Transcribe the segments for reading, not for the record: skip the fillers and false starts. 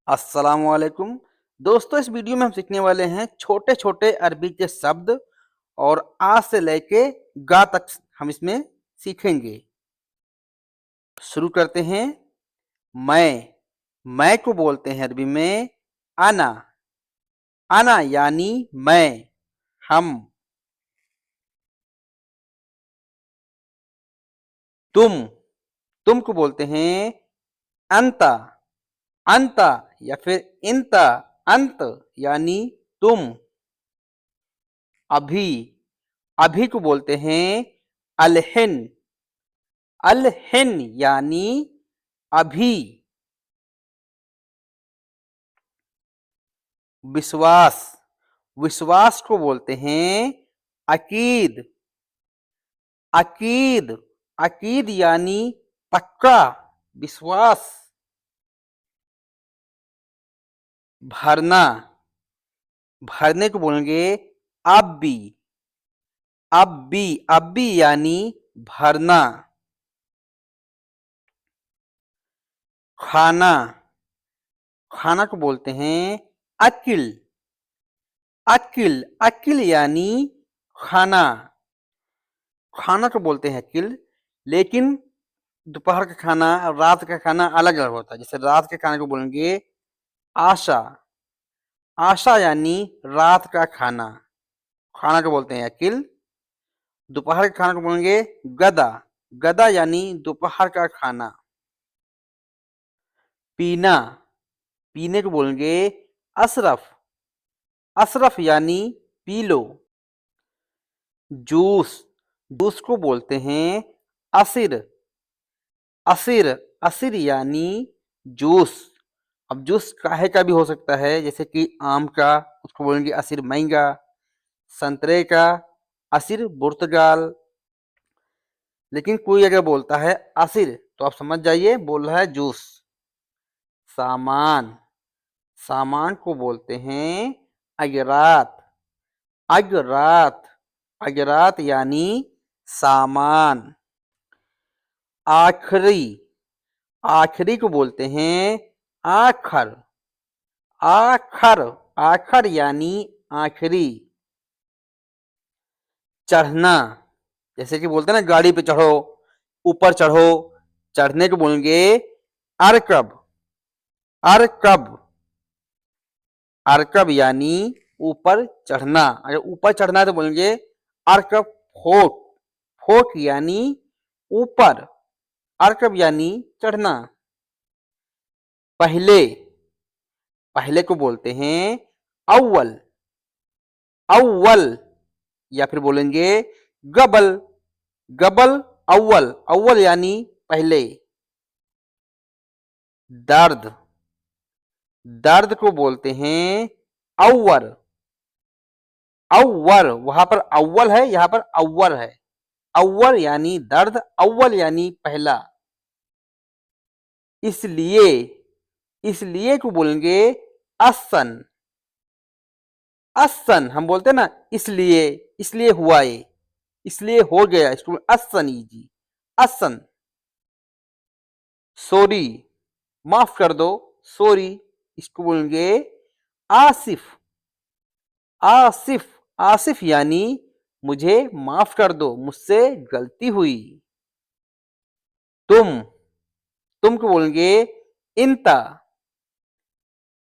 अस्सलामुअलैकुम। दोस्तों, इस वीडियो में हम सीखने वाले हैं छोटे छोटे अरबी के शब्द और आ से लेके गा तक हम इसमें सीखेंगे। शुरू करते हैं। मैं को बोलते हैं अरबी में आना। आना यानी मैं, हम। तुम तुम को बोलते हैं अंता। अंता या फिर इंता, अंत यानी तुम। अभी अभी को बोलते हैं अलहिन। अलहिन यानी अभी। विश्वास विश्वास को बोलते हैं अकीद। अकीद अकीद यानी पक्का, विश्वास। भरना भरने को बोलेंगे अब भी। अब भी यानी भरना। खाना खाना को बोलते हैं अकिल। अकिल अकिल यानी खाना। खाना को बोलते हैं अकिल, लेकिन दोपहर का खाना और रात का खाना अलग अलग होता है। जैसे रात के खाने को बोलेंगे आशा। आशा यानी रात का खाना, खाना को बोलते हैं अकिल। दोपहर के खाना को बोलेंगे गदा। गदा यानी दोपहर का खाना। पीना पीने को बोलेंगे अशरफ। अशरफ यानी पी लो। जूस जूस को बोलते हैं असिर। असिर असिर यानी जूस। अब जूस काहे का भी हो सकता है, जैसे कि आम का, उसको बोलेंगे असिर मैंगा। संतरे का असिर पुर्तगाल। लेकिन कोई अगर बोलता है असिर तो आप समझ जाइए बोल रहा है जूस। सामान सामान को बोलते हैं अगरात। अगरात अगरात यानी सामान। आखिरी आखिरी को बोलते हैं आखर। आखर आखर यानी आखिरी। चढ़ना जैसे कि बोलते हैं ना, गाड़ी पे चढ़ो, ऊपर चढ़ो। चढ़ने को बोलेंगे अरकब। अरकब अरकब यानी ऊपर चढ़ना। अगर ऊपर चढ़ना है तो बोलेंगे अरकब फोक। फोक यानी ऊपर, अरकब यानी चढ़ना। पहले पहले को बोलते हैं अव्वल। अव्वल या फिर बोलेंगे गबल। गबल अव्वल, अव्वल यानी पहले। दर्द दर्द को बोलते हैं अव्वर। अव्वर, वहां पर अव्वल है, यहां पर अव्वर है। अव्वर यानी दर्द, अव्वल यानी पहला। इसलिए इसलिए को बोलेंगे असन। असन हम बोलते हैं ना, इसलिए इसलिए हुआ ये, इसलिए हो गया, इसको असन जी, असन। सॉरी माफ कर दो, सॉरी, इसको बोलेंगे आसिफ। आसिफ आसिफ यानी मुझे माफ कर दो, मुझसे गलती हुई। तुम को बोलेंगे इंता।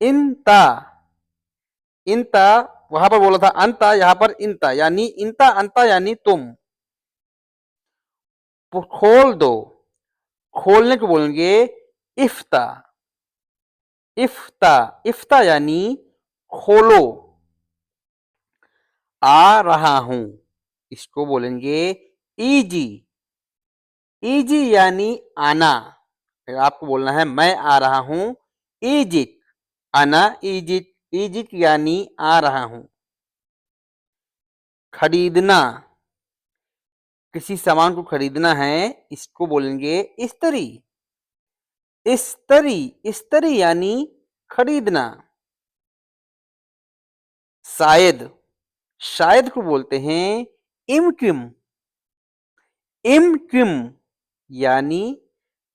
इंता इंता वहां पर बोला था अंता, यहां पर इंता यानी इंता अंता यानी तुम। खोल दो खोलने को बोलेंगे इफ्ता। इफ्ता इफ्ता यानी खोलो। आ रहा हूं, इसको बोलेंगे इजी। इजी यानी आना। अगर आपको बोलना है मैं आ रहा हूं, इजिक। आना इजिक, इजिक यानी आ रहा हूं। खरीदना किसी सामान को खरीदना है, इसको बोलेंगे इस्तरी। इस्तरी इस्तरी यानी खरीदना। शायद शायद को बोलते हैं इमकिम। इमकिम यानी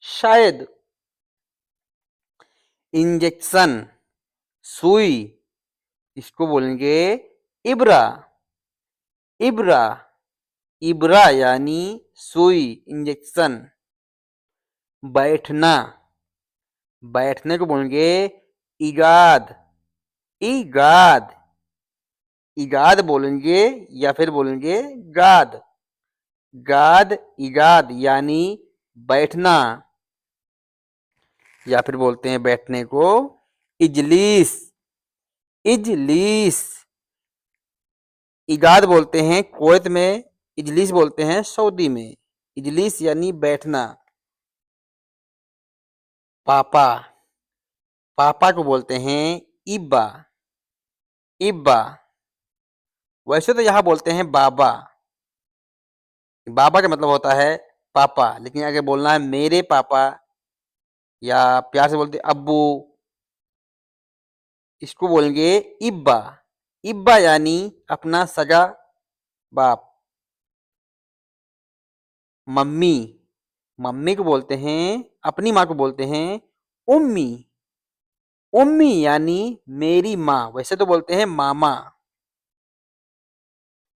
शायद। इंजेक्शन सुई, इसको बोलेंगे इब्रा। इब्रा, इब्रा यानी सुई, इंजेक्शन। बैठना, बैठने को बोलेंगे इगाद। इगाद, इगाद बोलेंगे या फिर बोलेंगे गाद। गाद, इगाद यानी बैठना, या फिर बोलते हैं बैठने को इजलीस। इजलीस, इगाद बोलते हैं कुवैत में, इजलीस बोलते हैं सऊदी में। इजलीस यानी बैठना। पापा, पापा को बोलते हैं इब्बा। इब्बा, वैसे तो यहाँ बोलते हैं बाबा। बाबा का मतलब होता है पापा, लेकिन अगर बोलना है मेरे पापा या प्यार से बोलते अब्बू, इसको बोलेंगे इब्बा। इब्बा यानी अपना सगा बाप। मम्मी, मम्मी को बोलते हैं, अपनी माँ को बोलते हैं उम्मी। उम्मी यानी मेरी माँ, वैसे तो बोलते हैं मामा।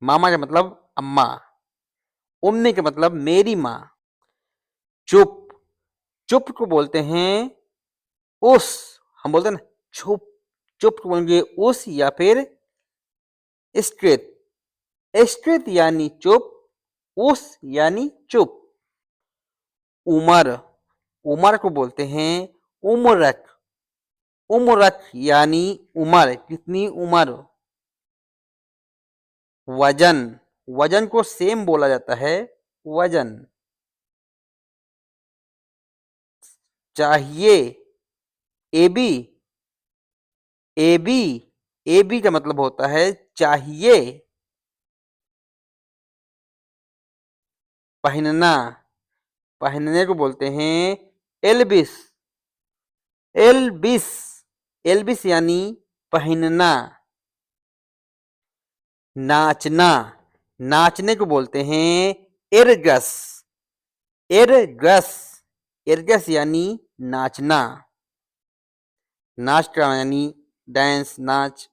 मामा का मतलब अम्मा, उम्मी का मतलब मेरी माँ। चुप, चुप को बोलते हैं उस, हम बोलते हैं ना चुप, चुप को बोलेंगे उस या फिर स्ट्रेट। स्ट्रेट यानी चुप, उस यानी चुप। उमर, उमर को बोलते हैं उम्रक। उम्रक यानी उमर, कितनी उम्र। वजन, वजन को सेम बोला जाता है वजन। चाहिए, एबी। एबी, एबी का मतलब होता है चाहिए। पहनना, पहनने को बोलते हैं एलबिस। एलबिस, एलबिस यानी पहनना। नाचना, नाचने को बोलते हैं इरगस। इरगस, इरगस यानी नाचना। नाच का यानी डांस, नाच।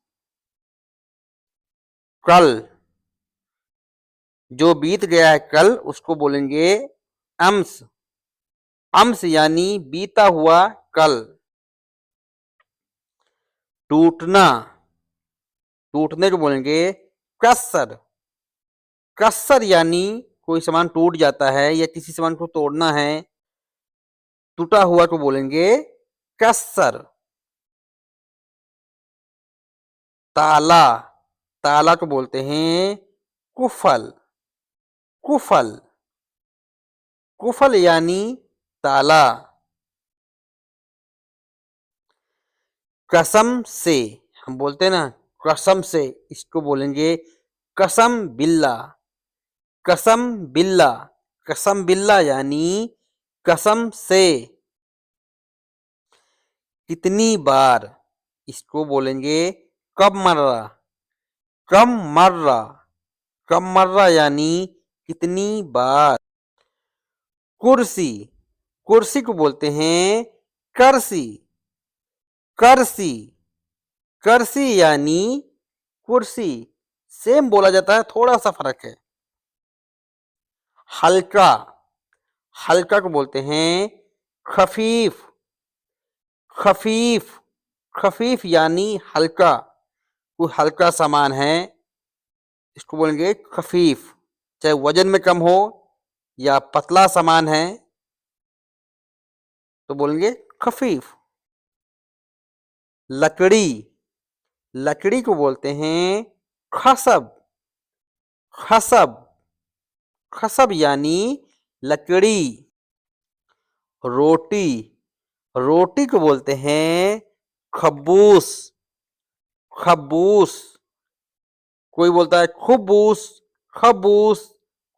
कल, जो बीत गया है कल उसको बोलेंगे अम्स। अम्स यानी बीता हुआ कल। टूटना, टूटने को बोलेंगे कसर। कसर यानी कोई सामान टूट जाता है या किसी सामान को तोड़ना है, टूटा हुआ को बोलेंगे कसर। ताला, ताला को बोलते हैं कुफल। कुफल, कुफल यानी ताला। कसम से, हम बोलते हैं ना कसम से, इसको बोलेंगे कसम बिल्ला। कसम बिल्ला, कसम बिल्ला यानी कसम से। कितनी बार, इसको बोलेंगे कब मर्रा। कम मर्रा, कम मर्रा यानी कितनी बार। कुर्सी, कुर्सी को बोलते हैं करसी। करसी, करसी यानी कुर्सी, सेम बोला जाता है, थोड़ा सा फर्क है। हल्का, हल्का को बोलते हैं खफीफ। खफीफ, खफीफ यानी हल्का, कोई हल्का सामान है इसको बोलेंगे खफीफ। चाहे वजन में कम हो या पतला सामान है तो बोलेंगे खफीफ। लकड़ी, लकड़ी को बोलते हैं खसब। खसब, खसब यानी लकड़ी। रोटी, रोटी को बोलते हैं खब्बूस। खब्बूस, कोई बोलता है खुबूस, खबूस,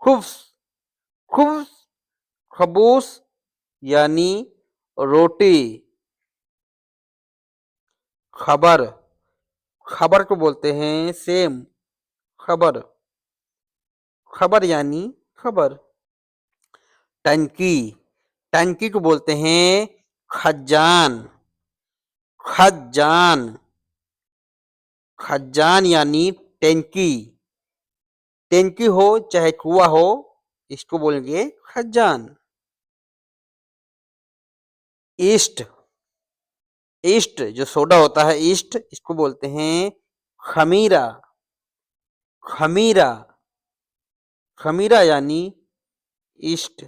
खुब्स, खुब्स, खबूस यानी रोटी। खबर, खबर को बोलते हैं सेम खबर। खबर यानी खबर। टंकी, टंकी को बोलते हैं खजान। खजान, खजान यानी टैंकी, टैंकी हो चाहे कुआं हो, इसको बोलेंगे खजान। ईस्ट, ईस्ट जो सोडा होता है ईस्ट, इसको बोलते हैं खमीरा, खमीरा, खमीरा यानी ईस्ट।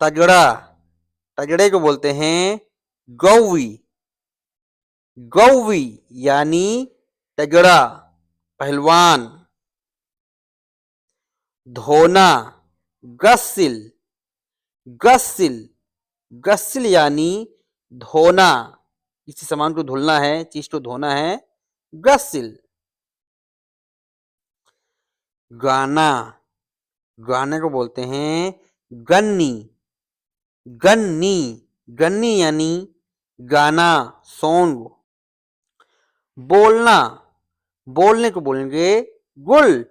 तगड़ा, तगड़े को बोलते हैं गौवी, गौवी यानी तगड़ा, पहलवान। धोना, गस्सिल, गस्सिल, गस्सिल यानी धोना, किसी सामान को धुलना है, चीज को धोना है, गस्सिल। गाना, गाने को बोलते हैं गन्नी, गन्नी, गन्नी यानी गाना, सॉन्ग। बोलना, बोलने को बोलेंगे गुल,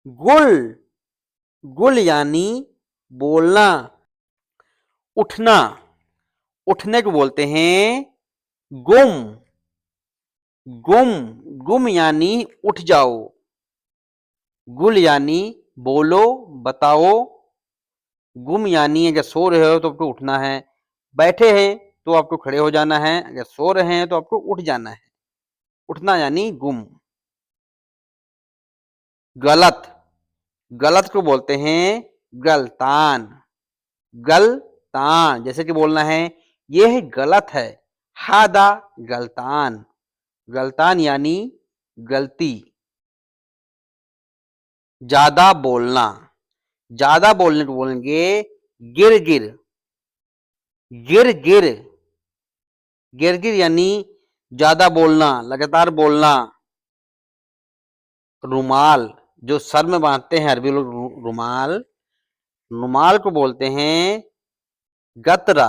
गुल, गुल यानी बोलना। उठना, उठने को बोलते हैं गुम, गुम, गुम यानी उठ जाओ। गुल यानी बोलो, बताओ। गुम यानी अगर सो रहे हो तो आपको उठना है, बैठे हैं तो आपको खड़े हो जाना है, अगर सो रहे हैं तो आपको उठ जाना है। उठना यानी गुम। गलत, गलत को बोलते हैं गलतान, गलतान, जैसे कि बोलना है यह गलत है, हादा गलतान, गलतान यानी गलती। ज्यादा बोलना, ज्यादा बोलने को बोलेंगे गिर गिर, गिर गिर, गिर गिर यानी ज्यादा बोलना, लगातार बोलना। रुमाल, जो सर में बांधते हैं अरबी लोग रुमाल, रुमाल को बोलते हैं गतरा,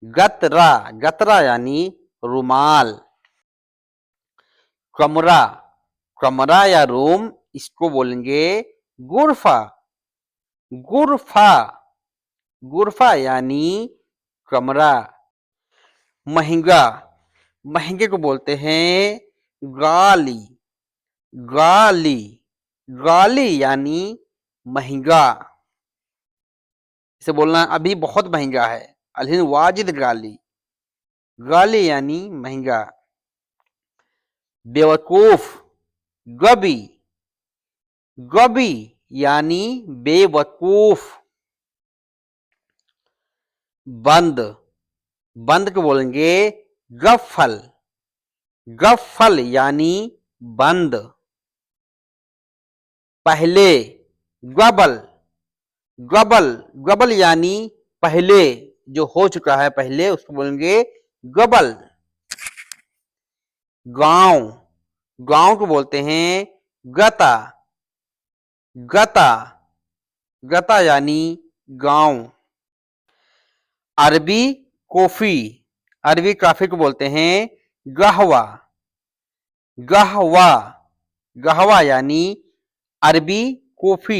गतरा, गतरा यानी रुमाल। कमरा, कमरा या रूम, इसको बोलेंगे गुरफा, गुरफा, गुरफा यानी कमरा। महंगा, महंगे को बोलते हैं गाली, गाली, गाली यानी महंगा। इसे बोलना अभी बहुत महंगा है, अलहिन वाजिद गाली, गाली यानी महंगा। बेवकूफ, गबी, गबी यानी बेवकूफ। बंद, बंद को बोलेंगे गफल, गफल यानी बंद। पहले, गबल, गबल, गबल यानी पहले, जो हो चुका है पहले उसको बोलेंगे गबल। गांव, गांव को बोलते हैं गता, गता, गता यानी गांव। अरबी कॉफी, अरबी कॉफी को बोलते हैं गहवा, गहवा, गहवा यानी अरबी कॉफी।